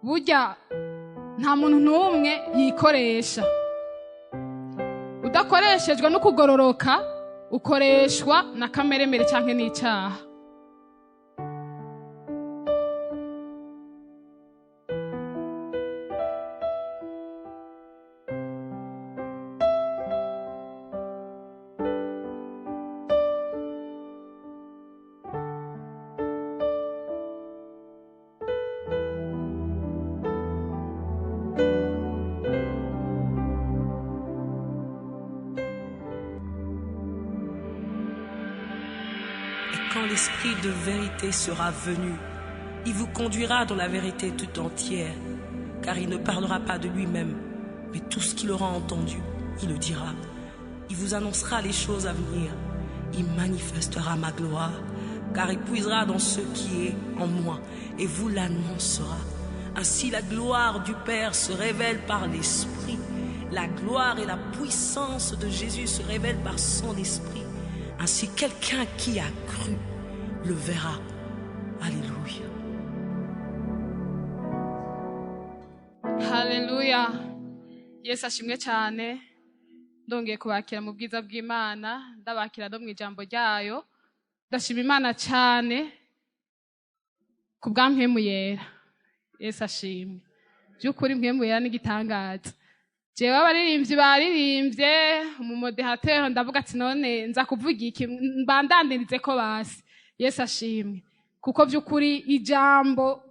burya nta muntu n'umwe yikoresha. Udakoreshejwe no kugororoka ukoreshwa na kameremere canke n'icyaha. Quand l'esprit de vérité sera venu, il vous conduira dans la vérité tout entière, car il ne parlera pas de lui-même, mais tout ce qu'il aura entendu, il le dira. Il vous annoncera les choses à venir, il manifestera ma gloire, car il puisera dans ce qui est en moi, et vous l'annoncera. Ainsi la gloire du Père se révèle par l'Esprit, la gloire et la puissance de Jésus se révèlent par son Esprit. Ainsi, quelqu'un qui a cru le verra. Alléluia. Haleluya. Yesu ashimwe cyane. Ndongeye kubakira mu bwiza bw'Imana, ndabakira no mu ijambo ryayo. Ndashima Imana cyane ku bwa mpemu yera. Yesu ashimwe. By'ukuri mpemu yera n'igitangaza. Jewe abaririmbyi baririmbye mu moderateur ndavuga ati none nza kuvuga iki mbandandirize ko basi. Yesu ashimwe kuko by'ukuri ijambo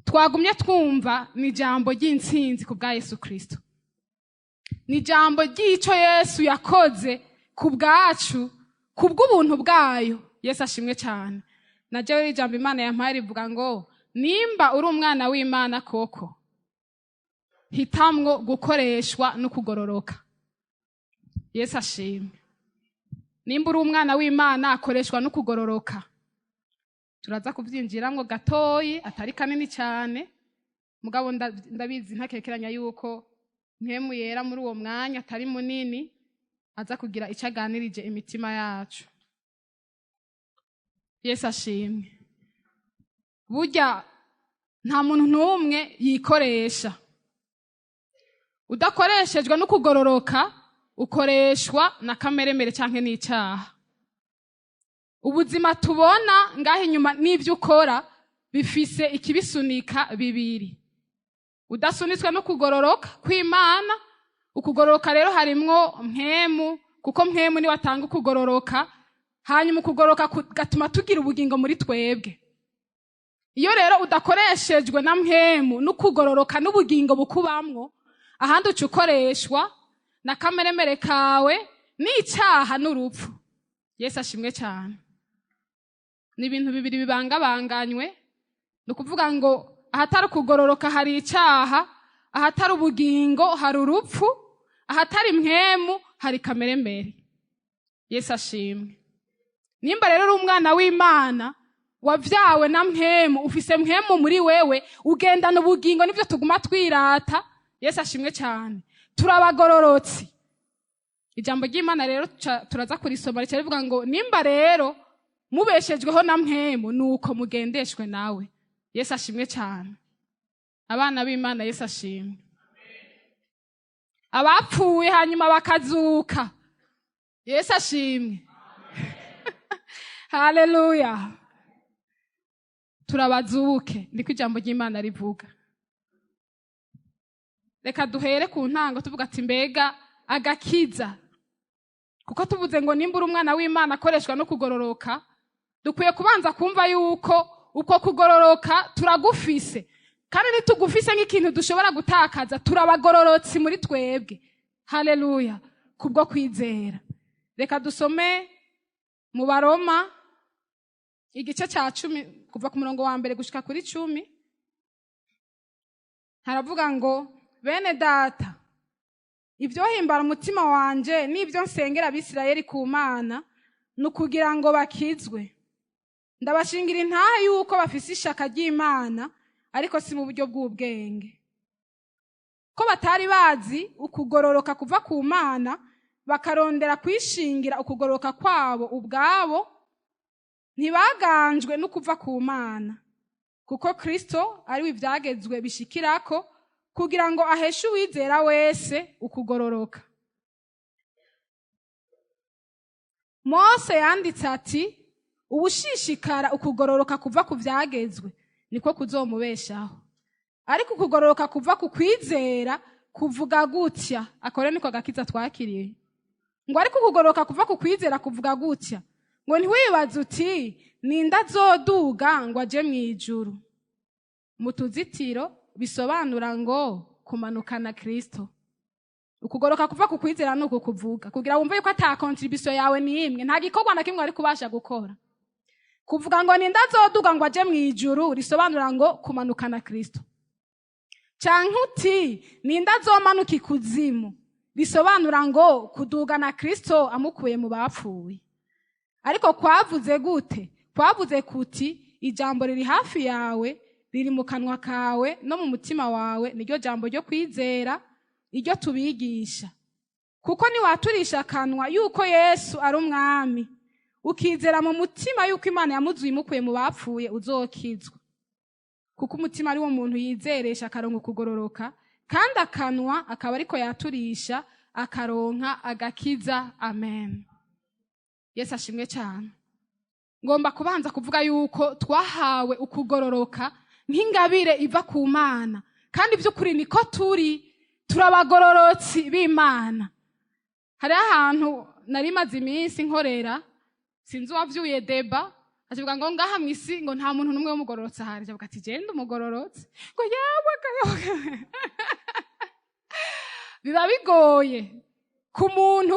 twagumye twumva ni ijambo ry'intsinzi ku bwa Yesu Kristo. Ni ijambo ry'ico Yesu yakoze ku bwacu ku bw'ubuntu bwayo. Yesu ashimwe cyane. Na jewe ijambo Imana yampaye rivuga ngo nimba uri umwana w'Imana koko hitamwo gukoreshwa no kugororoka. Yesu ashimwe. Nimba uri umwana w'Imana akoreshwa no kugororoka. Turaza kuvyinjiramwo gatoyi atari kanini cyane. Mugabo ndabizi ntakekeranya yuko mpemu yera muri uwo mwanya atari munini aza kugira icaganirije imitima yacu. Yesu ashimwe. Burya nta muntu n'umwe yikoresha. Udakoreshejwe no kugororoka ukoreshwa na kameremere canke n'icyaha. Ubuzima tubona ngaho inyuma n'ibyo ukora bifise ikibisunika bibiri. Udasunitswe no kugororoka kw'Imana, ukugororoka rero harimwo mpemu, kuko mpemu ni watanga ukugororoka, hanyuma ukugororoka gatuma tugira ubugingo muri twebwe. Iyo rero udakoreshejwe na mpemu no kugororoka n'ubugingo bukubamwo, ahandi ukoreshwa na kameremere kawe n'icyaha n'urupfu. Yesu ashimwe cyane. Ni ibintu bibiri bibangabanganywe. Ni ukuvuga ngo ahatari kugororoka hari icyaha, ahatari ubugingo hari urupfu, ahatari mpemu hari kameremere. Yesu ashimwe. Nimba rero uri umwana w'Imana wavyawe na mpemu, ufise mpemu muri wewe, ugendana ubugingo nivyo tuguma twirata. Yesu ashimwe cyane. Turabagororotsi. Ijambo ry'Imana rero turaza kurisoma rivuga ngo nimba rero mubeshejweho na mpemu nuko mugendeshwe nawe. Yesu ashimwe cyane. Abana b'Imana Yesu ashimwe. Abapfuye hanyuma bakazuka. Yesu ashimwe. Haleluya. Turabazuke niko ijambo ry'Imana rivuga. Reka duhere ku ntango tuvuga ati mbega agakiza. Kuko tuvuze ngo nimba uri umwana w'Imana akoreshwa no kugororoka, dukwiye kubanza kumva yuko uko kugororoka turagufise. Kandi nitugufise nk'ikintu dushobora gutakaza, turabagororotsi muri twebwe. Haleluya. Kubwo kwizera. Reka dusome mu Baroma igice cya 10 kuva ku murongo wa mbere gushika kuri 10. Haravuga ngo bene data, ibyo himbara umutima wanje n'ibyo nsengera Abisirayeli ku Mana nukugira ngo bakizwe. Ndabashingira intaha yuko bafise ishaka ry'Imana, ariko si mu buryo bw'ubwenge. Ko batari bazi ukugororoka kuva ku Mana, bakarondera kwishingira ukugororoka kwabo ubwabo, ntibaganjwe no kuva ku Mana. kuko Kristo ariwe ivyagezwe bishikirako kugira ngo aheshe uwizera wese ukugororoka. Mose yanditse ati ubushishikara ukugororoka kuva ku vyagezwe niko kuzomubeshaho, ariko ukugororoka kuva ku kwizera kuvuga gutya. Akore niko gakiza twakiriye ngo ariko ukugororoka kuva ku kwizera kuvuga gutya ngo ntiwibaze uti ninda azoduga ngo aje mw'ijuru. Mu tuzitiro bisobanura ngo kumanukana Kristo. Ukugoroka kuva ku kwizera nuko kuvuga kugira wumve yuko ata contribution yawe ni imwe, nta gikorwa na kimwe ari kubasha gukora. Kuvuga ngo ninda azoduga ngo aje mw'ijuru risobanura ngo kumanukana Kristo. Canke uti ninda azomanuka ikuzimu bisobanura ngo kudugana Kristo amukuye mu bapfuye. Ariko kwavuze gute? Kwavuze kuti ijambo riri hafi yawe, riri mu kanwa kawe no mu mutima wawe, niryo jambo ryo kwizera, iryo tubigisha. Kuko ni waturisha kanwa yuko Yesu ari umwami, ukizera mu mutima yuko Imana yamuzuye imukuye mu bapfuye, uzokizwa. Kuko umutima ari wo muntu yizeresha akaronka kugororoka, kandi akanwa akaba ariko yaturisha akaronka agakiza. Amen. Yesu ashimwe cyane. Ngomba kubanza kuvuga yuko twahawe ukugororoka nk'ingabire iva ku Mana, kandi by'ukuri niko turabagororotsi b'Imana. Hari ahantu nari maze iminsi nkorera, sinzi wavyuye deba, avuga ngo ngaha mwisi ngo nta muntu numwe w'umugororotsi ahari. Avuga ati genda umugororotsi ngo yawe biba bigoye ku muntu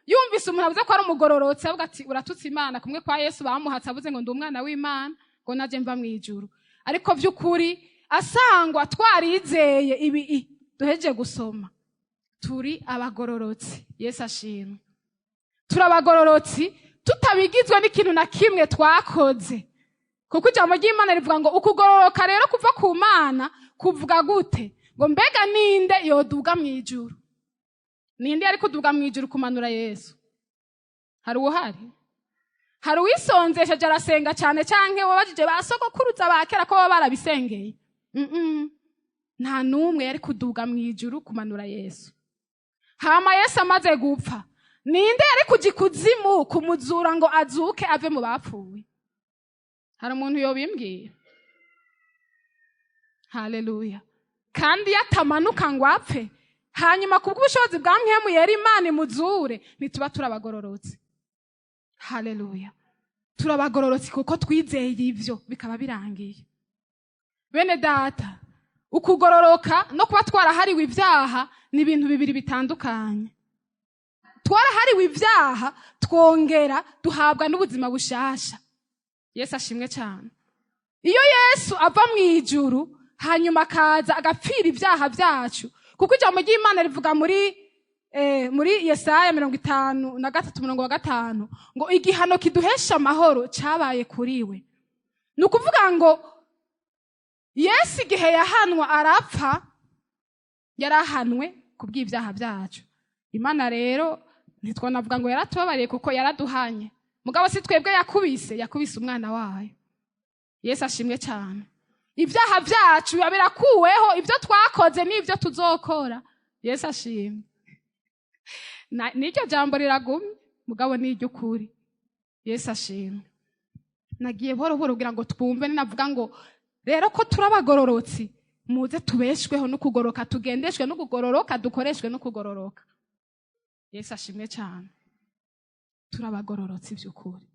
yumvise umuntu avuze ko ari umugororotsi, avuga ati uratutse Imana. Kumwe kwa Yesu bamuhatse avuze ngo ndi umwana w'Imana ngo naje mva mw'ijuru. Ariko by'ukuri asangwa twarizeye ibi duheje gusoma, turi abagororotsi. Yesu ashimwe. Turabagororotsi tutabigizwe n'ikintu na kimwe twakoze, kuko ijambo ry'Imana rivuga ngo ukugororoka rero kuva ku Mana kuvuga gute? Ngo mbega ninde yoduga mw'ijuru? Ninde ari kuduga mw'ijuru kumanura Yesu? Hari uhari? Hari uwisonzesheje arasenga cyane canke wabajije basogokuruza bakera ko baba barabisengeye? Nta numwe yari kuduga mw'ijuru kumanura Yesu. Hama Yesu amaze gupfa, ninde yari kujikuzimu kumuzura ngo azuke ave mu bapfuye? Hari umuntu yobimbwira? Haleluya. Kandi yatamanuka ngo apfe, hanyuma kubw'ubushobozi bwa Mpwemu yera Imana imuzure, nituba turabagororotsi. Haleluya. Turabagororotsi kuko twizeye ivyo bikaba birangiye. Bene data, ukugororoka no kuba twarahariwe ivyaha ni ibintu bibiri bitandukanye. Twarahariwe ivyaha twongera duhabwa n'ubuzima bushasha. Yesu ashimwe cyane. Iyo Yesu ava mw'ijuru hanyuma akaza agapfira ivyaha byacu, kuko ijambo ry'Imana rivuga muri Yesaya 53:5 ngo igihano kiduhesha amahoro cyabaye kuri we. Ni ukuvuga ngo Yesu igihe yahanwa arapfa, yarahanwe kubw'ivyaha byacu. Imana rero ntitwanavuga ngo yaratubabariye kuko yaraduhanye, mugabo si twebwe yakubise umwana wayo. Yesu ashimwe cyane. Ivyaha byacu biba birakuweho, ivyo twakoze n'ivyo tuzokora. Yesu ashimwe. N'iryo jambo riragumye, mugabo n'iryo kuri. Yesu ashimwe. Nagiye buhoro kugira ngo twumve, ninavuga ngo rero ko turabagororotsi, muze tubeshweho no kugoroka, tugendeshwe no kugororoka, dukoreshwe no kugororoka. Yesu ashimwe cyane. Turabagororotsi by'ukuri.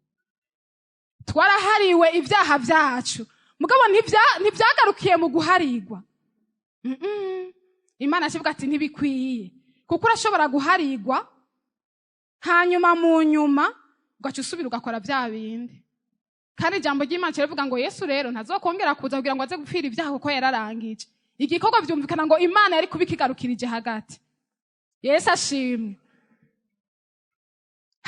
Twarahariwe ivyaha byacu, mugabo ntivyagarukiye mu guharigwa. Imana kivuga ati ntibikwiye, kuko urashobora guharigwa hanyuma mu nyuma ugaca usubira ugakora bya bindi. Kandi ijambo ry'Imana rivuga ngo Yesu rero ntazokongera kuza kugira ngo aze gupfira ibyaha kuko yararangije. Igikorwa byumvikana ngo Imana yari kubikigarukirije hagati. Yesu ashimwe.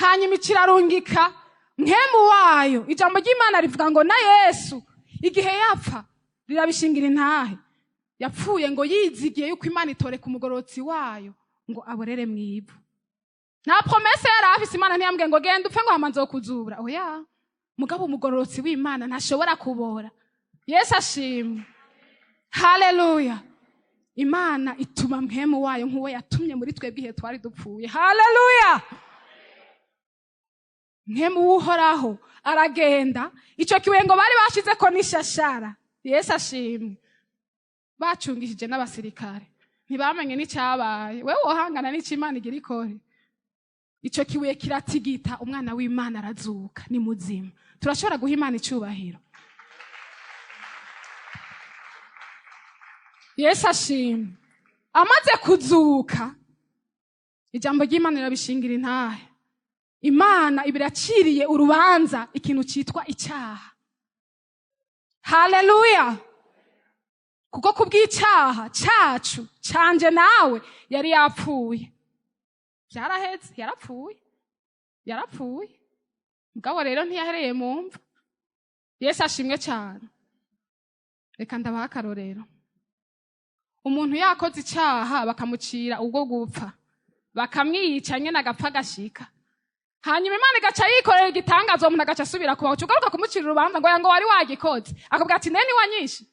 Hanyuma ikirarungika Mpwemu wayo. Ijambo ry'Imana rivuga ngo na Yesu igihe yapfa rirabishingira intahe, yapfuye ngo yizigiye yuko Imana itoreka umugororotsi wayo ngo aborere mwivu. Nta promesse yari afise. Imana ntiyambwiye ngo genda upfe ngo hamanze kuzura. Oya, mugabo umugororotsi w'Imana ntashobora kubora. Yesu ashimwe. Haleluya. Imana ituma mpemu wayo nk'uwo yatumye muri twebwe igihe twari dupfuye. Haleluya. Mpemu w'Uhoraho aragenda, ico kiwengo bari bashize ko n'ishashara. Yesu ashimwe. Bacungishije n'abasirikare ntibamenye n'icyabaye. Wewe wohangana n'icimana igira ikore. Ico kibuye kiratigita, umwana w'Imana arazuka, ni muzima. Turashobora guha Imana icubahiro. Yesu ashimwe. Amaze kuzuka, ijambo ry'Imana rirabishingira intahe. Imana ibiraciriye urubanza ikintu citwa icyaha. Haleluya. Kuko kubw'icyaha cyacu canje nawe yari yapfuye. Byaraheze, yarapfuye. Mugabo rero ntiyahereye mu mva. Yesu ashimwe cyane. Reka ndabaha akarorero. Umuntu yakoze icyaha bakamucira ubwo gupfa, bakamwica nyene agapfa gashika. Hanyuma Imana igaca yikorera igitangazo, umuntu agaca asubira kubaho. Ugaruka kumucira urubanza ngo wari wagikoze, akabwira ati neni wanyishe.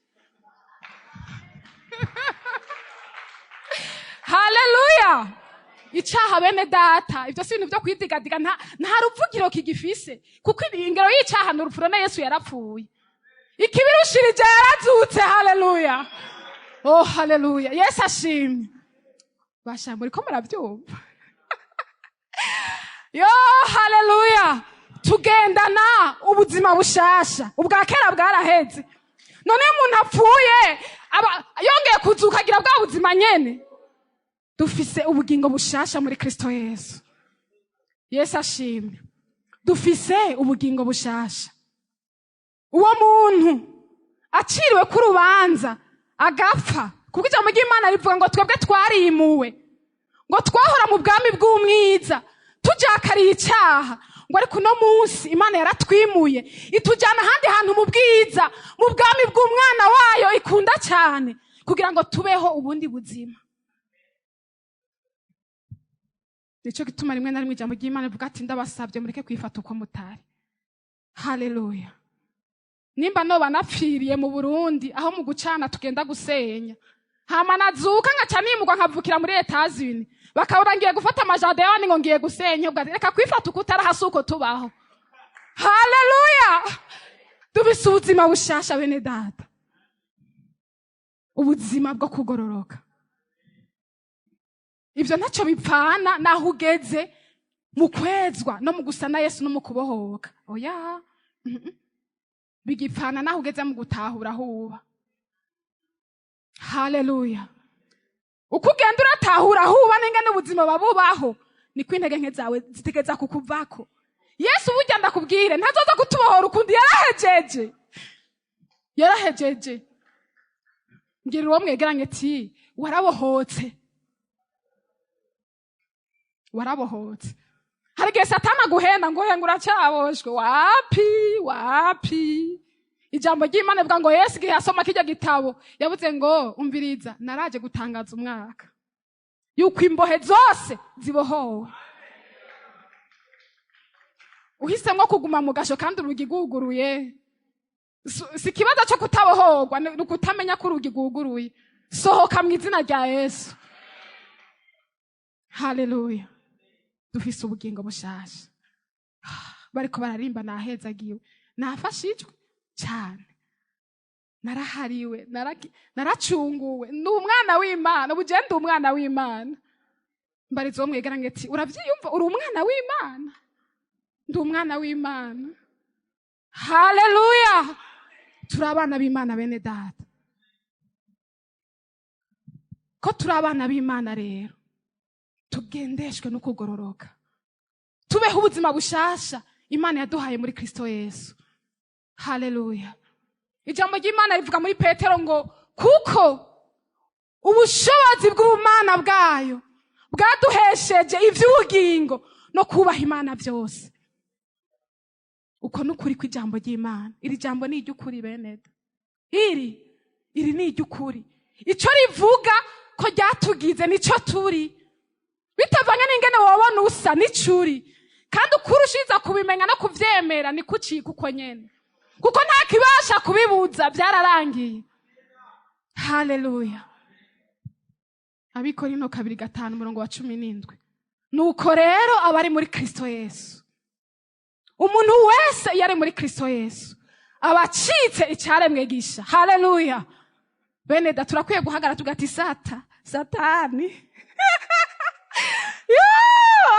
Haleluya. Icyaha bene data, ibyo si ibintu byo kwidigadiga, nta ruvugiro kigifise, kuko ingero y'icyaha n'urupfu na Yesu yarapfuye. Ikibirushirije yarazutse. Haleluya. Oh, haleluya. Yesu ashimwe. Basha muri ko murabyumva. Yo, haleluya. Tugendana ubuzima bushasha. Ubwa kera bwaraheze. None umuntu apfuye yongeye kuzuka agira bwa buzima nyene. Dufise ubugingo bushasha muri Kristo Yesu. Yesu ashimwe. Dufise ubugingo bushasha. Uwo muntu aciriwe ku rubanza agapfa, kuko ijambo ry'Imana rivuga ngo twebwe twarimuwe, ngo twahora mu bwami bw'umwiza tujakariye icyaha, ngo ariko no munsi Imana yaratwimuye itujyana ahandi hantu mu bwiza, mu bwami bw'umwana wayo ikunda cyane, kugira ngo tubeho ubundi buzima. Nico gituma rimwe na rimwe ijambo ry'Imana rivuga ati ndabasabye mureke kwifata uko mutari. Haleluya. Nimba no banapfiriye mu Burundi aho mu gucana tugenda gusenya, hama nazuka ngaca nimugwa nkavukira muri Etats-Unis, bakabura ngiye gufata amajade y'abandi ngo ngiye gusenya, ubwo reka kwifata uko utarahasi uko tubaho. Haleluya. Dufise ubuzima bushasha bene data, ubuzima bwo kugororoka. Ivyo ntacyo bipfana naho ugeze mu kwezwa no mu gusa na Yesu no mu kubohoka. Oya. Bigipfana naho ugeze mu gutahura huba. Haleluya. Uko ugenda uratahura huba n'ingene ubuzima babubaho, niko intege nke zawe zitegeza kukuvako. Yesu burya ndakubwire ntazoza kutubohora ukundi, yarahejeje. Ngira uwo mwegeranye ati warabohotse. Hari igihe Satani aguhenda ngo uracyaboshwe. Wapi. Ijambo ry'Imana rivuga ngo Yesu igihe asoma kijya gitabo yavuze ngo umviriza, naraje gutangaza umwaka yuko imbohe zose zibohowe. Uhisemwo kuguma mu gasho kandi urugi guguruye, si kibazo cyo kutabohorwa, ni ukutamenya ko urugi guguruye. Sohoka mu izina rya Yesu. Haleluya. Dufise ubugingo bushasha. Bariko bararimba nahezagiwe, nafashijwe cyane, narahariwe, naracunguwe, ndi umwana w'Imana, ubuje ndi umwana w'Imana. Mbarizo wo mwegeranye ati uravyiyumva uri umwana w'Imana? Ndi umwana w'Imana. Haleluya. Turi abana b'Imana bene data. Ko turi abana b'Imana rero tugendeshwe no kugororoka, tubeho ubuzima bushasha Imana yaduhaye muri Kristo Yesu. Haleluya. Ijambo ry'Imana rivuga muri Petero ngo kuko ubushobozi bw'ubumana bwayo bwaduhesheje ivy'ubugingo no kubaha Imana byose. Uko nukuri kw'ijambo ry'Imana. Iri jambo ni iry'ukuri bene. Iri ni iry'ukuri. Ico rivuga ko ryatugize nico turi. Bitavanye n'ingene wabona usa n'icuri. Kandi ukurushiza kubimenya no kuvyemera ni kucika uko nyene. kuko nta kibasha kubibuza, byararangiye. Haleluya. Abikorino 2:5-17. Nuko rero abari muri Kristo Yesu, umuntu wese yari muri Kristo Yesu abacitse icyaremwe gisha. Haleluya. Bene da turakwiye guhagara tugati satani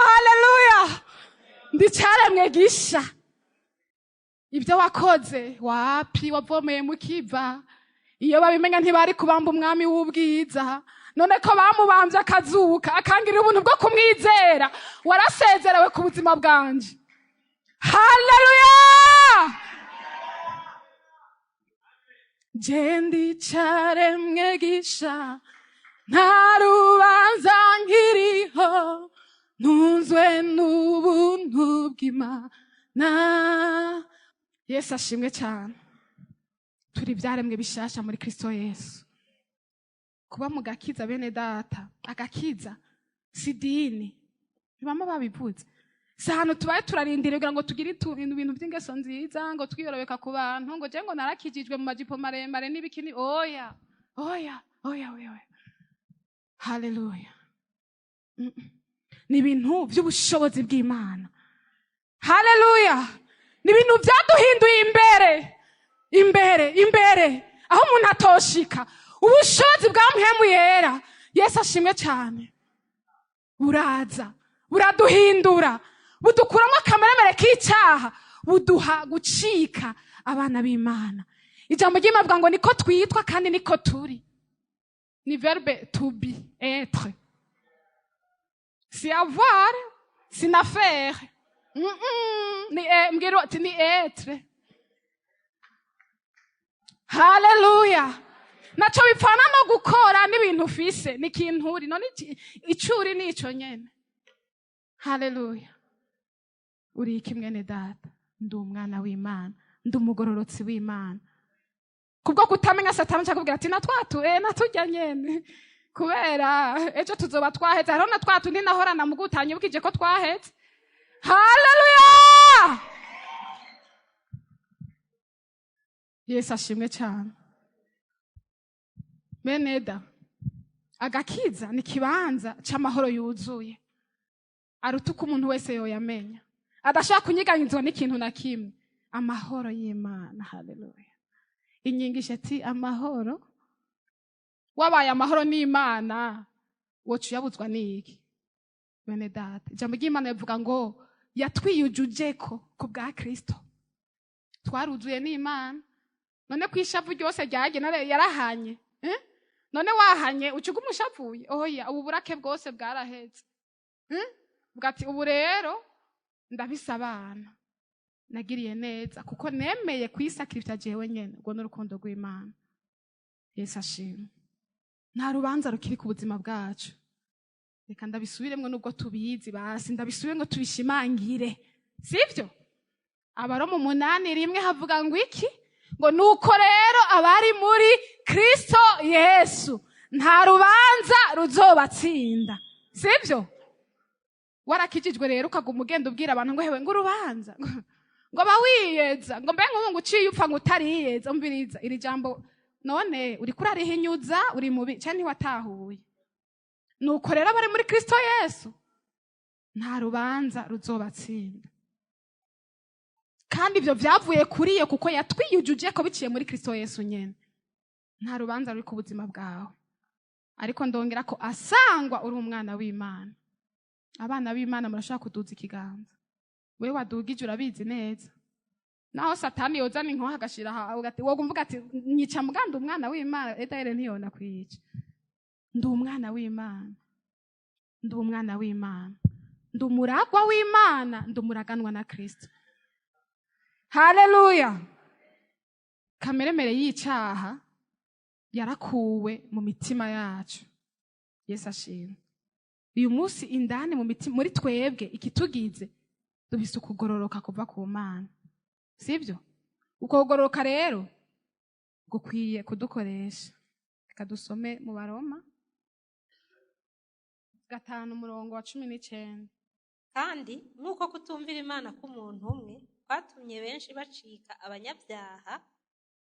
haleluya, ndi cyaremwe gisha. Ibyo wakoze wapi, wavomeye mu kiva, iyo babimenya ntibari kubamba umwami w'ubwiza. None ko bamubambye akazuka akangirira ubuntu bwo kumwizera, warasezerewe ku buzima bwanje. Haleluya. Je ndi cyaremwe gisha, nta rubanza nkiriho, ntunzwe n'ubuntu bw'Imana. Yesu ashimwe cyane. Turi ibyaremwe bishasha muri Kristo Yesu. Kuba mu gakiza bene data, agakiza si dini, ntibama babivuze. Si ahantu tubaye turarindira kugira ngo tugire ibintu by'ingeso nziza, ngo twiyorobeka ku bantu, ngo je ngo narakijijwe mu majipo maremare n'ibikini. Oya. Haleluya. Ni ibintu by'ubushobozi bw'Imana. Haleluya. Ni ibintu byaduhinduye imbere aho umuntu atoshika. Ubushobozi bwa Mpwemu Yera, Yesu ashimwe cyane, buraza buraduhindura, budukuramo akameremere k'icyaha, buduha gucika abana b'Imana. Ijambo ry'Imana rivuga ngo niko twitwa kandi niko turi. Ni verbe to be, être. Si avoir, si na faire. Mbwira ati ni être. Haleluya. Naco bipfana no gukora n'ibintu ufise, ni kinturi, none icuri nico nyene. Haleluya. Uri iki mwene data? Ndi umwana w'Imana, ndi umugororotsi w'Imana. Kubwo kutamenya Satani cyakubwira ati natujya nyene, kubera ejo tuzoba twahetse. Hariho na twatu ndi nahorana mu gutanya ubwije ko twahetse. Haleluya. Yesu ashimwe cyane. Beneda, agakiza ni kibanza c'amahoro yuzuye, aruta uko umuntu wese yoyamenya, adashaka kunyiganyizwa n'ikintu na kimwe. Amahoro y'Imana. Haleluya. Inyigisho ati amahoro. Wabaye amahoro n'Imana, wocu yabuzwa n'iki? Bene data, ijambo ry'Imana rivuga ngo yatwiyujujeko ku bwa Kristo. Twaruzuye n'Imana. None kwishavu ryose ryagene yarahanye. None wahanye ucuga umushavuye? Oya, ubu burake bwose bwaraheze. Bwati ubu rero ndabisabana, nagiriye neza kuko nemeye kwisakirifya jewe nyene, ubwo n'urukundo rw'Imana. Yesu ashimwe. Nta rubanza rukiri ku buzima bwacu. Reka ndabisubiremwe nubwo tubizi basi, ndabisubire ngo tubishimangire, sivyo? Abaroma 8:1 havuga ngo iki? Ngo nuko rero abari muri Kristo Yesu nta rubanza ruzobatsinda, sivyo? Warakijijwe rero ukaguma ugenda ubwira abantu ngo hewe ngo urubanza, ngo bawiyeza, ngo mbe nk'ubu uciye upfa ngo utariyeza. Umviriza iri jambo, none uri kurarihinyuza, uri mubi cyane watahuye. Nuko rero abari muri Kristo Yesu nta rubanza ruzobatsinda. Kandi ibyo byavuye kuriye kuko yatwiyujuje ko biciye muri Kristo Yesu nyene. Nta rubanza ruri ku buzima bwawe. Ariko ndongera ko asangwa uri umwana w'Imana. Abana b'Imana murashaka kuduza ikiganza. Wewe wadugije urabizi neza. Naho Satani yozana inkoha agashira hagati, wogumvuga ati nyica muganda umwana w'Imana, edaire ntiyona kwica. Ndi umwana w'Imana. Ndi umwana w'Imana. Ndi umuragwa w'Imana, ndi umuraganwa na Kristo. Haleluya. Kameremere y'icyaha yarakuwe mu mitima yacu. Yesu ashimwe. Uyu munsi indani mu mitima muri twebwe ikitugize dufise ukugororoka kuva ku Mana, sivyo? Uko kugororoka rero gukwiye kudukoresha. Reka dusome mu Baroma 5:19. Kandi nk'uko kutumvira Imana k'umuntu umwe kwatumye benshi bacika abanyabyaha,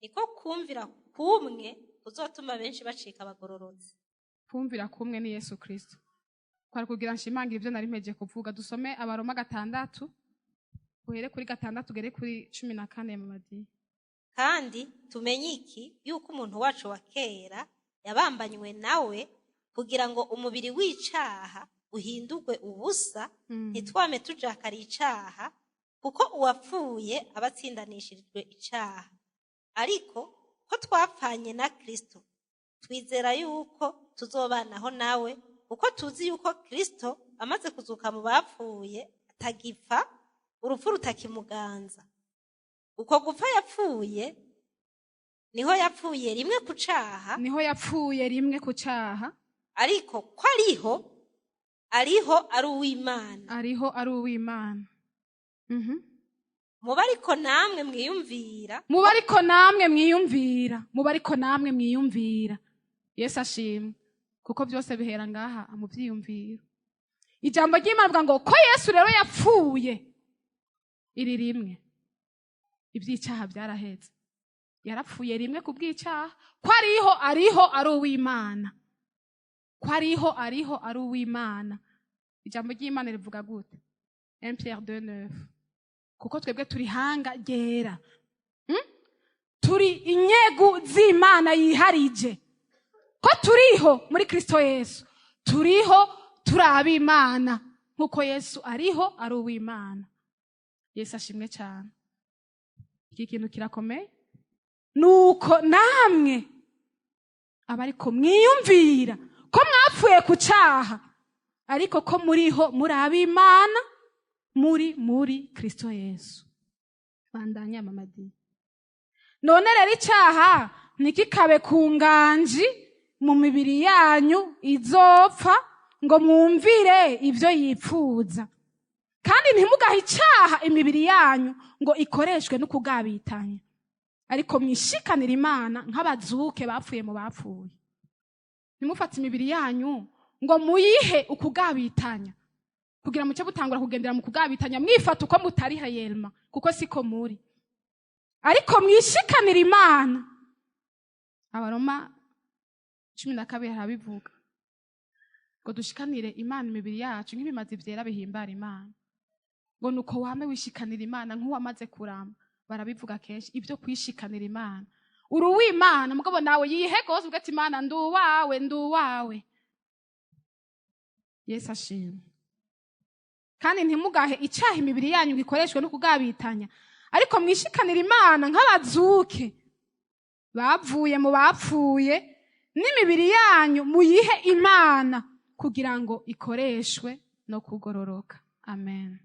niko kumvira kumwe kuzotuma benshi bacika abagororotsi. Kumvira kumwe ni Yesu Kristo. Kwari kugira nshimangira ibyo nari mpeje kuvuga. Dusome Abaroma 6 uhere kuri 6 ugere kuri 14 mu madi. Kandi tumenye iki, yuko umuntu wacu wa kera yabambanywe nawe kugira ngo umubiri w'icaha uhindurwe ubusa, ntitwame tujakara icaha, kuko uwapfuye abatsindanishirijwe icaha. Ariko ko twapfanye na Kristo, twizera yuko tuzobanaho nawe, kuko tuzi yuko Kristo amaze kuzuka mu bapfuye atagipfa, urupfu rutakimuganza. Uko gupfa yapfuye, niho yapfuye rimwe ku caha, ariko ko ariho ari uw'Imana. Muba ariko namwe mwiyumvira. Yesu ashimwe. Kuko byose bihera ngaha mu byiyumviro. Ijambo ry'Imana rivuga ngo ko Yesu rero yapfuye iri rimwe, iby'icyaha byaraheze. Yarapfuye rimwe ku bw'icyaha, ko ariho ari uw'Imana. Ijambo ry'Imana rivuga gute? 1 Pierre 2:9. Kuko twebwe turi hanga ryera, turi inyegu z'Imana yiharije. Ko turiho muri Kristo Yesu, turiho turi Imana, nkuko Yesu ariho ari uw'Imana. Yesu ashimwe cyane. Iki kintu kirakomeye. Nuko namwe abariko mwiyumvira ko mwapfuye ku cyaha, ariko ko muriho muri Imana, muri Kristo Yesu. Bandanya mamadi. None rero icyaha ntikikabe ku nganji mu mibiri yanyu izopfa, ngo mwumvire ibyo yipfuza. Kandi ntimugahe icyaha imibiri yanyu ngo ikoreshwe no kugabitanya, ariko mwishikanira Imana nk'abazuke bapfuye mu bapfuye. Ntimufate imibiri yanyu ngo muyihe ukugabitanya, kugira muce butangura kugendera mu kugabitanya mwifata uko mutari hayelma, kuko siko muri. Ariko mwishikanira Imana. Abaroma 12 harabivuga ngo dushikanire Imana imibiri yacu nk'ibimazi byera bihimbara Imana. Ngo nuko wame wishikanira Imana nk'uwamaze kuramba. Barabivuga kenshi ibyo kwishikanira Imana. Uri uw'Imana, mugabo nawe yihe gose ugati Imana nduwawe. Yesu ashimwe. Kandi ntimugahe icyaha imibiri yanyu gikoreshwe no kugabitanya, ariko mwishikanira Imana nk'abazuke bavuye mu bapfuye, n'imibiri yanyu muyihe Imana kugira ngo ikoreshwe no kugororoka. Amen.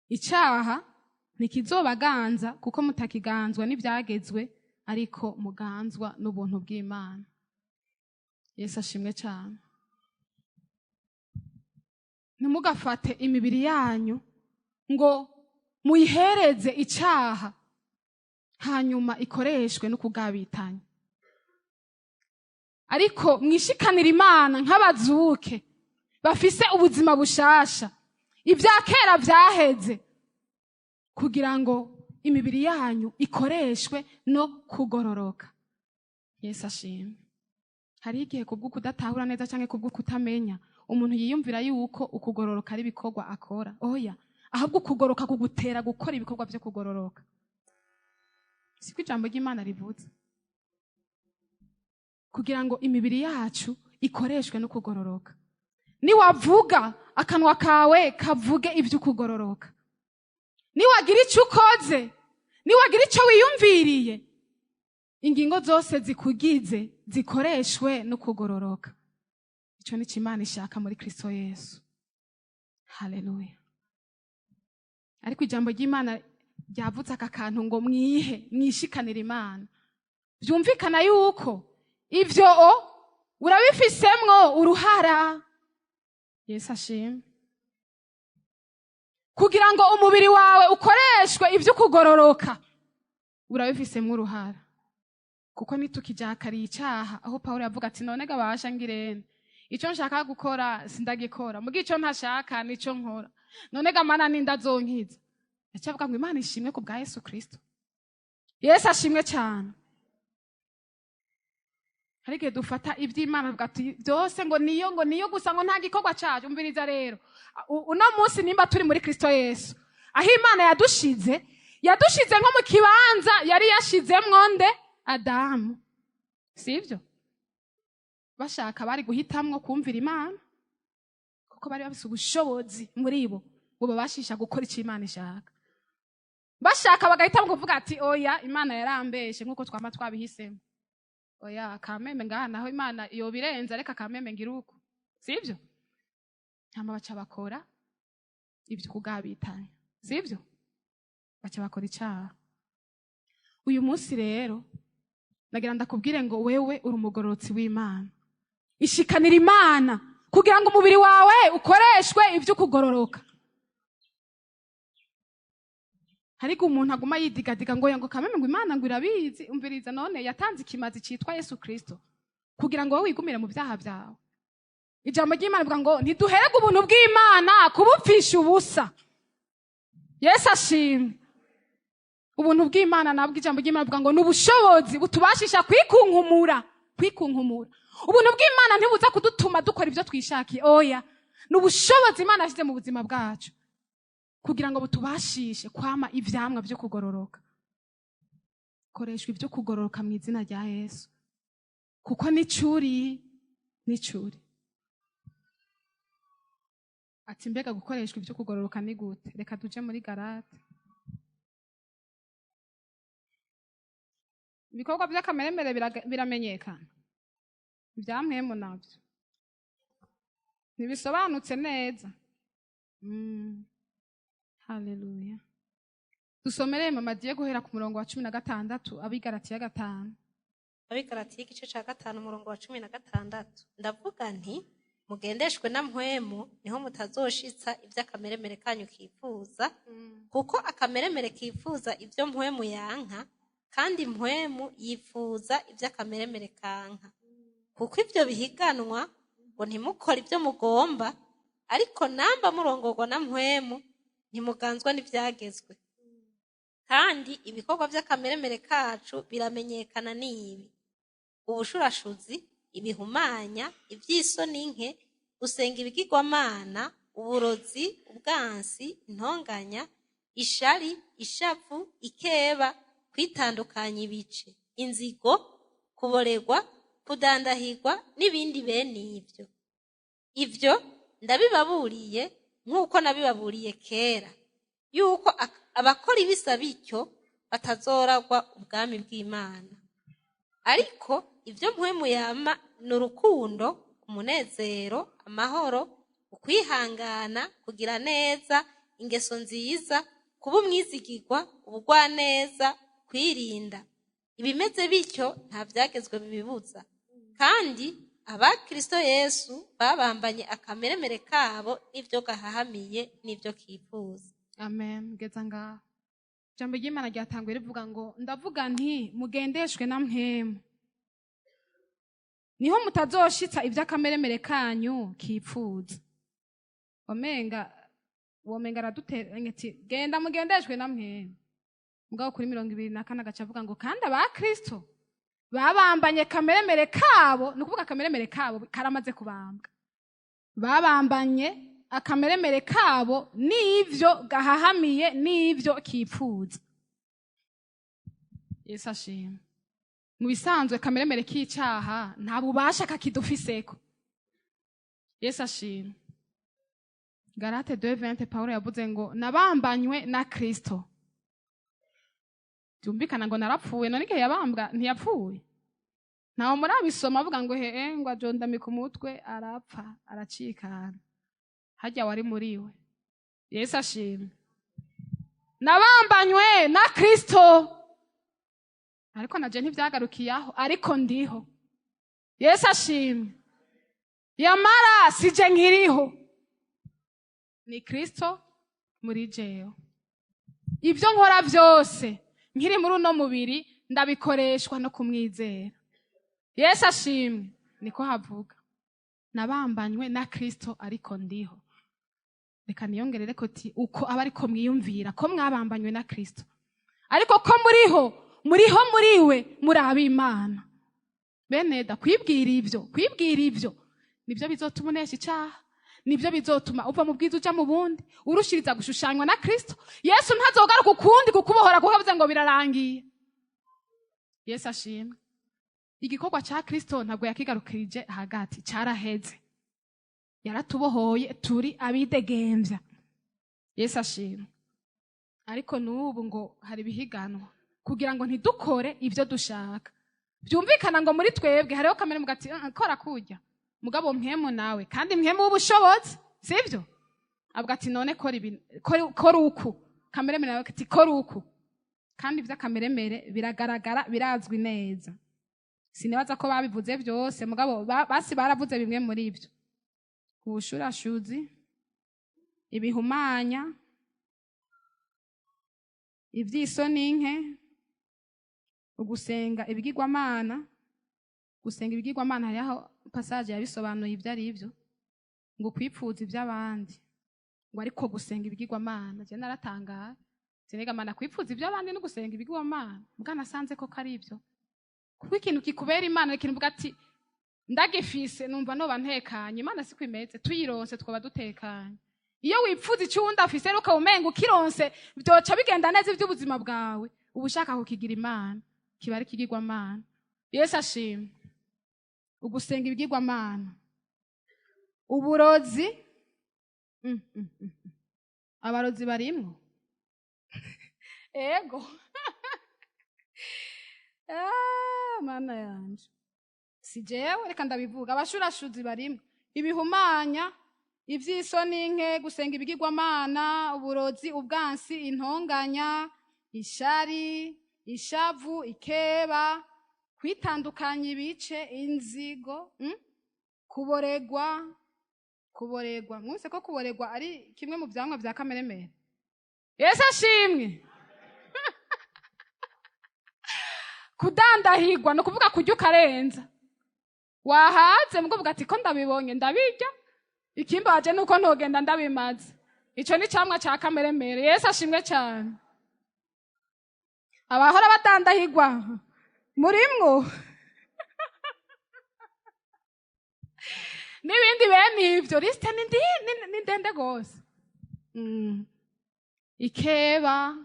Icyaha ntikizobaganza, kuko mutakiganzwa n'ibyagezwe, ariko muganzwa n'ubuntu bw'Imana. Yesu ashimwe cyane. Ntimugafate imibiri yanyu ngo muyihereze icyaha, hanyuma ikoreshwe no kugabitanya, ariko mwishikanira Imana nk'abazuke bafise ubuzima bushasha, ibya kera byaheze, kugira ngo imibiri yanyu ikoreshwe no kugororoka. Yesu ashimwe. Hari igihe kubwo kudatahura neza cyangwa kubwo kutamenya, umuntu yiyumvira yuko ukugororoka ari ibikorwa akora. Oya, ahubwo kugoroka kugutera gukora ibikorwa byo kugororoka. Siko ijambo ry'Imana rivuze. Kugira ngo imibiri yacu ikoreshwe no kugororoka. Niwavuga akanwa kawe kavuge ibyo kugororoka. Niwagira icyo ukoze, niwagira icyo wiyumviriye, ingingo zose zikugize zikoreshwe no kugororoka. Icyo ni cyo Imana ishaka muri Kristo Yesu. Haleluya. Ariko ijambo ry'Imana ryavutse aka kantu ngo mwishikanira Imana. Byumvikana yuko ibyo urabifisemwo uruhara. Yesu ashimwe. Kugira ngo umubiri wawe ukoreshwe ibyo kugororoka, urabifisemwo uruhara. Kuko nitukijakariye icyaha, aho Pawulo yavuga ati none gabasha ngirene, icyo nshaka gukora sindagikora, mugihe icyo ntashaka nico nkora. None gamana nindazonkiza. yacavuga ngo Imana ishimwe ku bwa Yesu Kristo. Yesu ashimwe cyane. Hari igihe dufata iby'Imana tuvuga ati byose ngo niyo gusa ngo nta gikorwa cyacu. Umviriza rero, uno munsi nimba turi muri Kristo Yesu, aho Imana yadushize nko mu kibanza yari yashizemwo nde? Adamu. Sivyo? Bashaka bari guhitamwo kumvira Imana kuko bari bafise ubushobozi muri bo ngo babashisha gukora icyo Imana ishaka. Bashaka bagahitamo kuvuga ati oya Imana yarambeshe nkuko twama twabihisemo. Oya kameme ngaha naho Imana iyo birenza reka kameme ngiruko. Sivyo? Hama baca bakora ibyo kugabitanya. Sivyo? Baca bakora icyaha. Uyu munsi rero nagira ndakubwire ngo wewe uri umugororotsi w'Imana. Ishikanira Imana kugira ngo umubiri wawe ukoreshwe ibyo kugororoka. Hariko umuntu aguma yidigadiga ngo kameme ngo Imana ngo irabizi. Umviriza none yatanze ikimazi cyitwa Yesu Kristo kugira ngo wowe wigumire mu byaha byawe. Ijambo ry'Imana rivuga ngo ntiduherege ubuntu bw'Imana kubupfisha ubusa. Yesu ashimwe. Ubuntu bw'Imana nabwo ijambo ry'Imana rivuga ngo n'ubushobozi butubashisha kwikunkumura. Ubuntu bw'Imana ntibuza kudutuma dukora ibyo twishakiye. Oya, n'ubushobozi Imana yashyize mu buzima bwacu kugira ngo butubashishe kwama ivyamwa byo kugororoka. Koreshwa ibyo kugororoka mu izina rya Yesu kuko nicuri. Ati mbega gukoreshwa ibyo kugororoka ni gute? Reka tuje muri Galate. Ibikorwa by'akameremere biramenyekana. Ibyamwemo nabyo ntibisobanutse neza. Haleluya. Dusomere mama diye guhera ku murongo wa 16 abigaratiya 5. Abigaratiya igice ca 5 umurongo wa 16. Ndavuga nti mugendeshwe na mpwemu niho mutazoshitsa iby'akameremere kanyu kifuza kuko akameremere kifuza ibyo mpwemu yanka kandi mpwemu yifuza iby'akameremere kanka. Kuko ibyo bihiganwa ngo ntimukore ibyo mugomba ariko namba murongorwa na mpwemu ntimuganzwa n'ibyagezwe. Kandi ibikorwa by'akameremere kacu biramenyekana n'ibi: ubushurashuzi, ibihumanya, iby'isoni nke, gusenga ibigirwamana, uburozi, ubwansi, intonganya, ishari, ishavu, ikeba, kwitandukanya ibice, inzigo, kuboregwa, kudandahirwa n'ibindi bene ibyo. Ibyo ndabibaburiye nk'uko nabibaburiye kera, yuko abakora ibisa bityo batazoragwa ubwami bw'Imana. Ariko ibyo mpwemu yama n'urukundo, umunezero, amahoro, ukwihangana, kugira neza, ingeso nziza, kuba umwizigirwa, ubugwaneza, kwirinda. Ibimeze bityo nta byagezwe bibibuza. Kandi abakristo Yesu babambanye akameremere kabo n'ibyo gahahamiye n'ibyo kifuza. Amen. Geza ngaho. Jambo ry'Imana ryatanguye rivuga ngo ndavuga nti mugendeshwe na mpwemu niho mutazoshitsa iby'akameremere kanyu kifuza. Womenga araduteranya ati genda mugendeshwe na mpwemu. Mugabo kuri 24 gacavuga ngo kandi abakristo babambanye kameremere kabo, nukuvuga kameremere kabo karamaze kubambwa. Babambanye akameremere kabo n'ivyo gahahamiye n'ivyo kifuza. Yesu ashimwe. Mu bisanzwe kameremere k'icyaha nta bubasha kakidufiseko. Yesu ashimwe. Galate 2:20 Paulo yavuze ngo nabambanywe na Kristo. Byumvikana ngo narapfuye, none igihe yabambwa ntiyapfuye. Naho murabisoma avuga ngo ngo ajondamika umutwe arapfa aracikana. Hajya wari muri we. Yesu ashimwe. Nabambanywe na Kristo. Ariko naje ntibyagarukiyaho, ariko ndiho. Yesu ashimwe. Yamara sije nkiriho, ni Kristo muri jewe. Ibyo nkora byose nkiri muri uno mubiri ndabikoreshwa no kumwizera. Yesu ashimwe. Niko havuga. Nabambanywe na Kristo ariko ndiho. reka niyongerere ko ti uko aba ariko mwiyumvira ko mwabambanywe na Kristo, ariko ko muriho muriwe muri ab'Imana. Beneda, kwibwira ivyo nibyo bizotuma unesha icyaha, nibyo bizotuma uva mu bwiza uja mu bundi, urushiriza gushushanywa na Kristo. Yesu ntazogaruka ukundi kukubohora kuhavuze ngo birarangiye. Yesu ashimwe. Igikorwa cya Kristo ntabwo yakigarukirije hagati, caraheze. Yaratubohoye turi abidegemvya. Yesu ashimwe. Ariko n'ubu ngo hari bihiganwa kugira ngo ntidukore ivyo dushaka. Byumvikana ngo muri twebwe hariho kamere mugati kora kujya mugabo mpemu nawe kandi mpemu w'ubushobozi, sivyo? Avuga ati none kora uku kamere nawe ati kora uku, kandi ivya kamere biragaragara birazwi neza. Sinibaza ko babivuze byose mugabo basi baravuze bimwe muri ivyo: ubushurashuzi, ibihumanya, ivy'isoni nke, ugusenga ibigirwamana. Gusenga ibigirwamana hariho passage yabisobanuye ibyo ari byo, ngo kwipfuza iby'abandi, ngo ariko gusenga ibigirwamana. Je naratangaye, sinegamana kwipfuza iby'abandi no gusenga ibigirwamana, mugana nasanze ko kari ibyo. Kuko ikintu kikubera Imana, ikintu mvuga ati ndagifise numva noba ntekanye. Imana siko imeze, tuyironse twaba dutekanye. Iyo wipfuza icyo undi afise ruka umenga ukironse byoca bigenda neza iby'ubuzima bwawe, ubushaka kukigira Imana kiba ari kigirwamana. Yesu ashimwe. Ugusenga ibigirwamana, uburozi, abarozi barimwo ego mana yanje, si jewe reka ndabivuga. Abashurashuzi barimwo, ibihumanya, ivy'isoni nke, gusenga ibigirwamana, uburozi, ubwansi, intonganya, ishari, ishavu, ikeba, kwitandukanya ibice, inzigo, kuboregwa. Mwese ko kuboregwa ari kimwe mu vyamwa vya kameremere. Yesu ashimwe. Kudandahirwa no kuvuga kurya ukarenza, wahaze mugo vuga ati ko ndabibonye ndabirya, ikimbaje nuko ntogenda ndabimaze. Ico ni camwa ca kameremere. Yesu ashimwe cyane. Abahora badandahirwa murimwo n'ibindi bene ivyo, liste ni ndende gose. Ikeba.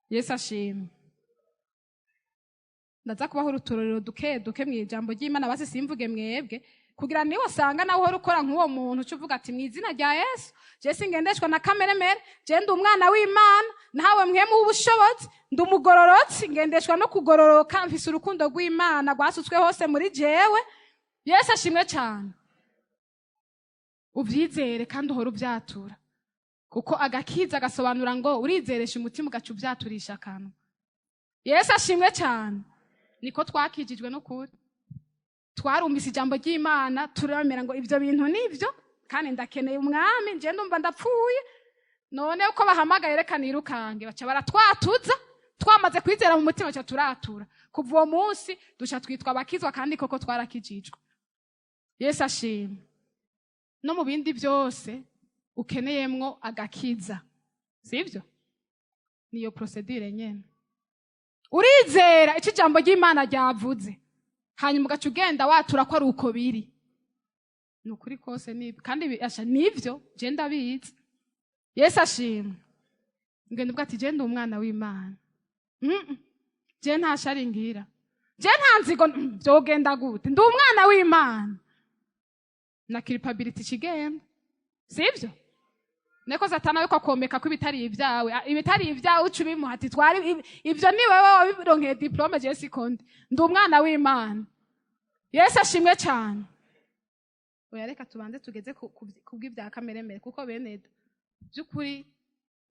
Yesu ashimwe. Ndaza kubaho urutorero duke mu ijambo ry'Imana, basi simvuge mwebwe kugira niwe usanga nawe uhora ukora nk'uwo muntu ucuvuga ati mu izina rya Yesu je singendeshwa na kameremere, je ndi umwana w'Imana, nawe mwemu w'ubushobozi, ndi umugororotsi, ngendeshwa no kugororoka, mfise urukundo rw'Imana rwasutswe hose muri jewe. Yesu ashimwe cyane. Uvyizere kandi uhora ubyatura, kuko agakiza gasobanura ngo urizeresha umutima ugaca uvyaturisha akantu. Yesu ashimwe cyane. Niko twakijijwe no kuri twarumvise ijambo ry'Imana, turamera ngo ivyo bintu nivyo kandi ndakeneye umwami, nje ndumva ndapfuye, none uko bahamagaye reka nirukange. Baca baratwatuza, twamaze kwizera mu mutima cyo turatura. Kuva uwo munsi dusha twitwa abakizwa kandi koko twarakijijwe. Yesu ashimwe. No mu bindi byose ukeneyemwo agakiza, sivyo? Niyo procedure nyene. Urizera iki jambo ry'Imana ryavuze, hanyuma ugaca ugenda watura ko ari uko biri. Nukuri kose kandi asha nivyo je ndabizi. Yesu ashimwe. Ngende ubwo ati je ndi umwana w'Imana. Je ntasharingira, je ntanzigo byogenda gute, ndi umwana w'Imana na culpability kigenda, sivyo? Neko Satana yuko akomeka ko ibitari ibyawe ucubimuha ati twari ivyo ni wewe wabironkeye diplome, je sikondi, ndi umwana w'Imana. Yesu ashimwe cyane. Oya reka tubanze tugeze kubw'ibya kameremere, kuko beneda byukuri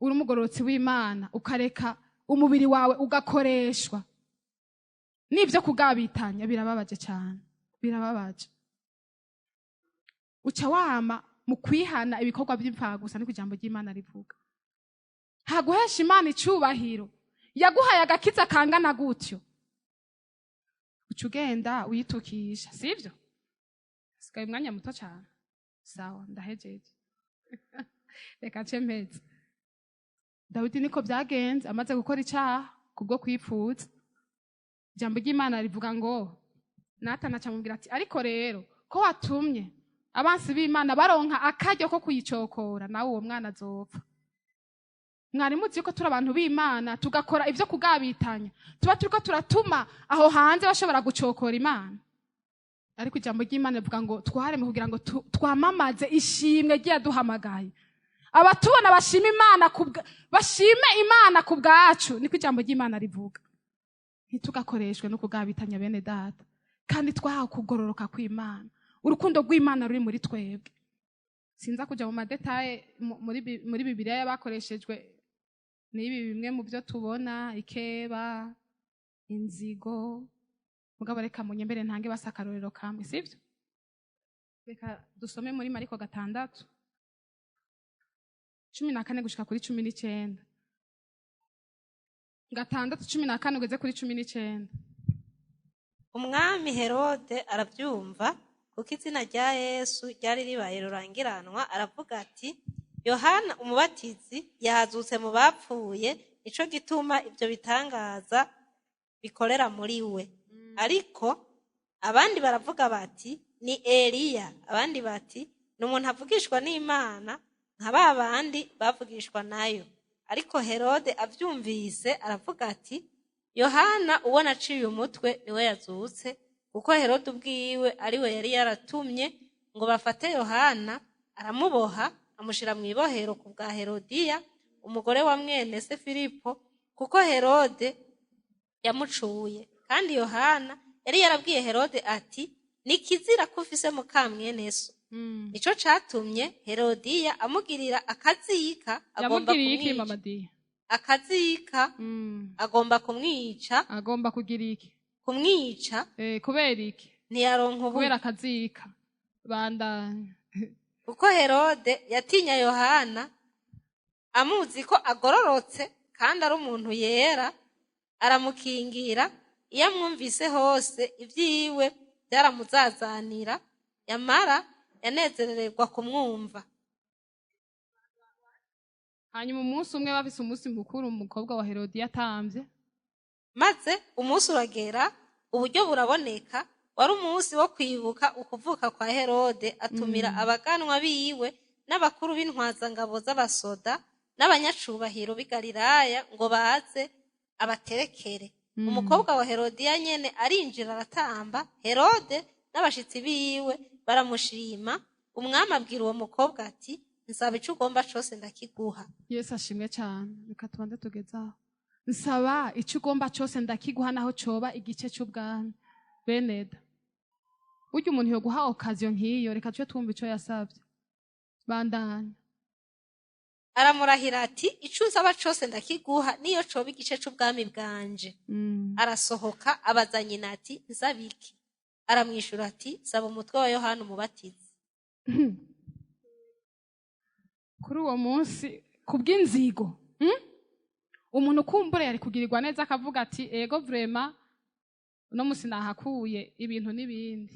uri umugororotsi w'Imana ukareka umubiri wawe ugakoreshwa n'ivyo kugabitanya, birababaje cyane, birababaje. Uca wama mu kwihana ibikorwa by'impfagusa, niko ijambo ry'Imana rivuga. Haguhesha Imana icubahiro, yaguhaye agakiza kangana gutyo, uca ugenda uyitukisha, sivyo? Sigaye umwanya muto cyane. Sawa, ndahejeje. reka mpeze. Dawidi niko byagenze amaze gukora icyaha kubwo kwipfuza. Ijambo ry'Imana rivuga ngo Natani acamubwira ati ariko rero ko watumye abansi b'Imana baronka akaryo ko kuyicokora nawe uwo mwana azopfa. Mwari muzi ko turi abantu b'Imana tugakora ibyo kugabitanya tuba turiko turatuma aho hanze bashobora gucokora Imana. Ariko ijambo ry'Imana rivuga ngo twareme kugira ngo twamamaze ishimwe ryaduhamagaye. Abatubona bashime Imana ku bwacu niko ijambo ry'Imana rivuga. Ntitugakoreshwe no kugabitanya bene data kandi twahawe kugororoka kw'Imana. Urukundo rw'Imana ruri muri twebwe. Sinza kuja mu madetaye muri Bibiliya yabakoreshejwe n'ibi bimwe mu byo tubona ikeba inzigo. Mugabo reka munyembere ntange basakarorero kamwe sivyo. Reka dusome muri Mariko 6:14 gushika kuri 19. 6:14 ugeze kuri 19. Umwami Herode arabyumva kuko izina rya Yesu ryari ribaye rurangiranwa, aravuga ati Yohana umubatizi yahazutse mu bapfuye, nico gituma ibyo bitangaza bikorera muri we. Ariko abandi baravuga bati ni Eliya, abandi bati ni umuntu avugishwa n'Imana nka ba bandi bavugishwa nayo. Ariko Herode abyumvise aravuga ati Yohana uwo naciye umutwe niwe yazutse, kuko Herode ubwiwe ari we yari yaratumye ngo bafate Yohana, aramuboha amushira mu ibohero ku bwa Herodiya umugore wa mwene se Filipo, kuko Herode yamucuye. Kandi Yohana yari yarabwiye Herode ati nikizira ko ufise mukamwene so. Nico catumye Herodiya amugirira akazika agomba kumwica. Akazika agomba kumwica. Agomba kugira iki? Kumwica. Kubera iki? Ntiyaronka ubu. Kubera akazika. Bandanya. Kuko Herode yatinya Yohana amuzi ko agororotse kandi ari umuntu yera, aramukingira. Iyo amwumvise hose ibyiwe byaramuzazanira, yamara yanezererwa kumwumva. Hanyuma umunsi umwe bafise umunsi mukuru umukobwa wa Herodiya atamvye, maze umunsi uragera uburyo buraboneka, wari umunsi wo kwibuka ukuvuka kwa Herode. Atumira abaganwa biwe n'abakuru b'intwazangabo z'abasoda n'abanyacubahiro b'i Galilaya ngo baze abaterekere. Umukobwa wa Herodiya nyene arinjira aratamba. Herode n'abashitsi biwe baramushima. Umwami abwira uwo mukobwa ati nsaba ico ugomba cose ndakiguha. Yesu ashimwe cyane. Reka tubanze tugezaho. Nsaba ico ugomba cose ndakiguha naho coba igice cy'ubwami. Beneda, burya umuntu yo guha okaziyo nk'iyo, reka tuje twumva ico yasabye. Bandanya. Aramurahira ati ico usaba cose ndakiguha niyo coba igice c'ubwami bwanje. Arasohoka abaza nyina ati nsaba iki? Aramwishura ati saba umutwe wa Yohana umubatizi. Kuri uwo munsi kubw'inzigo umuntu kumbure yari kugirirwa neza akavuga ati ego vrema uno munsi nahakuye ibintu n'ibindi.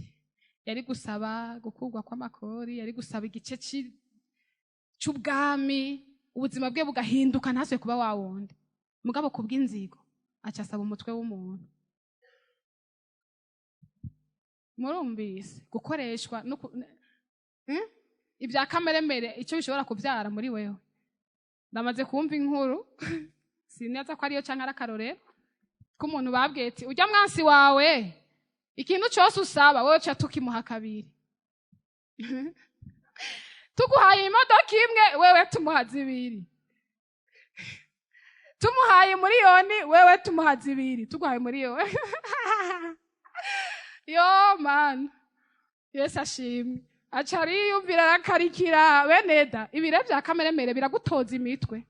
Yari gusaba gukurwa kw'amakori, yari gusaba igice c'ubwami, ubuzima bwe bugahinduka ntaswe kuba wawundi. Mugabo kubw'inzigo aca asaba umutwe w'umuntu. Murumvise gukoreshwa no ibya kameremere icyo bishobora kubyara muri wewe. Ndamaze kumva inkuru sineza ko ariyo canke arakarorero ko umuntu babwiye ati ujya mwansi wawe ikintu cyose usaba wowe cha tukimuha kabiri. Tuguhaye imodoka imwe wewe tumuha zibiri. Tumuhaye miliyoni wewe tumuha zibiri. Tuguhaye miliyoni. Yo man. Yesu ashimwe. Acari yumvira rakarikira Beneda. Ibire bya kameremere biragutoza imitwe.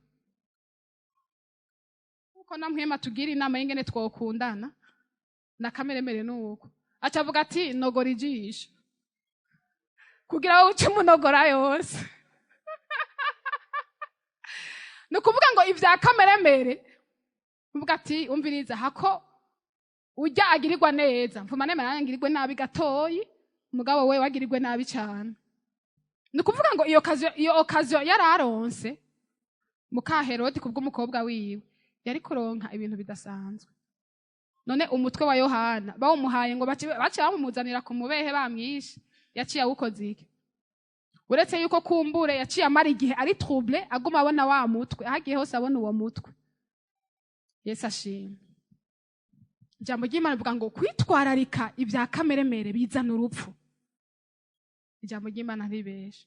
Uko namwema tugira inama y'ingene twokundana na kameremere nuko. Acavuga ati nogora ijisho. Kugira uce munogora yose. Nukuvuga ngo ivya kameremere uvuga ati umviriza hako ujya agirirwa neza mfuma nemera ngirirwe nabi gatoyi, mugabo we wagirirwe nabi cyane. ni ukuvuga ngo iyo okaziyo yararonse muka Herodi kubw'umukobwa wiwe yari kuronka ibintu bidasanzwe. None umutwe wa Yohana bawumuhaye ngo baciye bamumuzanira ku mubehe bamwishe, yaciye awukoze iki? Uretse yuko kumbure yaciye amara igihe ari trouble, aguma abona wa mutwe, ahagiye hose abona uwo mutwe. Yesu ashimwe. Ijambo ry'Imana rivuga ngo kwitwararika ibya kameremere bizana urupfu. Ijambo ry'Imana ntibeshe.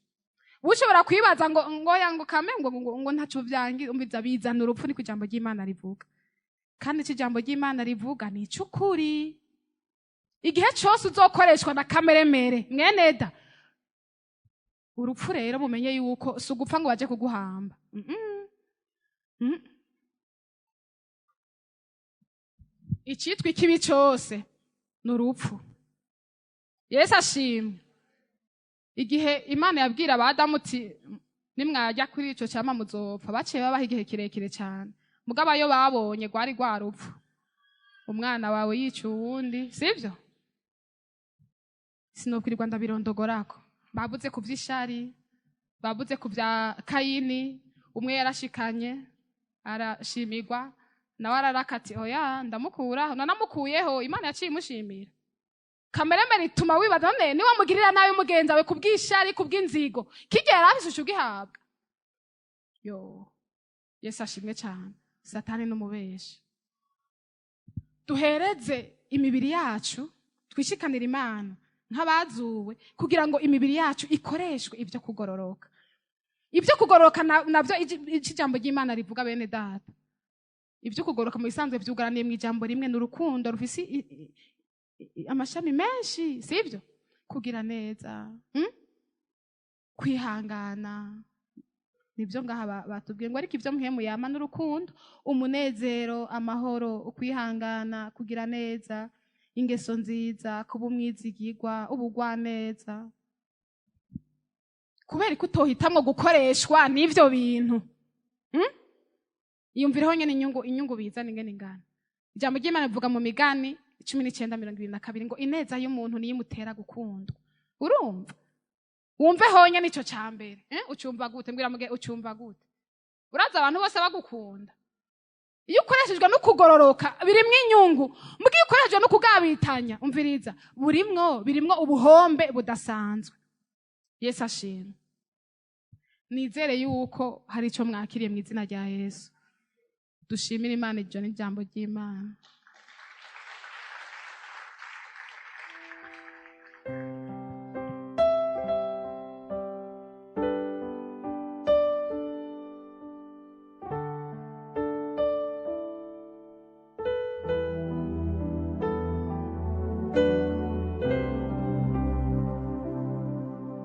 Ushobora kwibaza ngo kame ngo ntacu byangi umbiza bizana urupfu, niko ijambo ry'Imana rivuga. Kandi iki jambo ry'Imana rivuga ni cyukuri. Igihe cyose uzokoreshwa na kameremere mweneda, urupfu rero mumenye yuko si ugupfa ngo baje kuguhamba. Icyitwa ikibi cyose ni urupfu. Yesu ashimwe. Igihe Imana yabwira Abadamu uti nimwajya kuri ico cyama muzopfa, baciye babaha igihe kirekire cyane. Mugabo ayo babonye gwari rupfu. Umwana wawe yica uwundi, sivyo? Sinokwirirwa ndabirondogorako. Babuze ku vy'ishari, babuze ku vya Kayini, umwe yarashikanye arashimirwa, nawe ararakati oya ndamukura, nanamukuyeho Imana yaciye imushimira. Kameremere ituma wibaza none ni wamugirira nawe umugenzi wawe kubw'ishari, kubw'inzigo, kigera afise ugihabwa. Yo, Yesu ashimwe cyane. Satani n'umubeshi. Duhereze imibiri yacu twishikanira Imana nk'abazuwe kugira ngo imibiri yacu ikoreshwe ibyo kugororoka. Ibyo kugororoka navyo ijambo ry'Imana rivuga bene data. Ibyo kugororoka mu bisanzwe byugaraniye mu ijambo rimwe, n'urukundo rufise amashami menshi, sivyo? Kugira neza, kwihangana, nibyo ngaha batubwiye ngo ariko ibyo muhemu yama n'urukundo, umunezero, amahoro, ukwihangana, kugira neza, ingeso nziza, kuba umwizigirwa, ubugwa neza. Kubera ko utohitamwo gukoreshwa n'ivyo bintu, iyumvireho nyene inyungu bizana ingene ingana. Ijambo ry'Imana rivuga mu Migani 19:22 ngo ineza y'umuntu niyo imutera gukundwa. Urumva? Wumve honye nico cyambere, ucumva gute? Mbwira muge ucumva gute? Uraza abantu bose bagukunda. Iyo ukoreshejwe no kugororoka birimwe inyungu, mugiye ukoreshejwe no kugabitanya, umviriza birimwo ubuhombe budasanzwe. Yesu ashimwe. Nizere yuko hari ico mwakiriye mu izina rya Yesu. Dushimire Imana ijyo n'ijambo ry'Imana.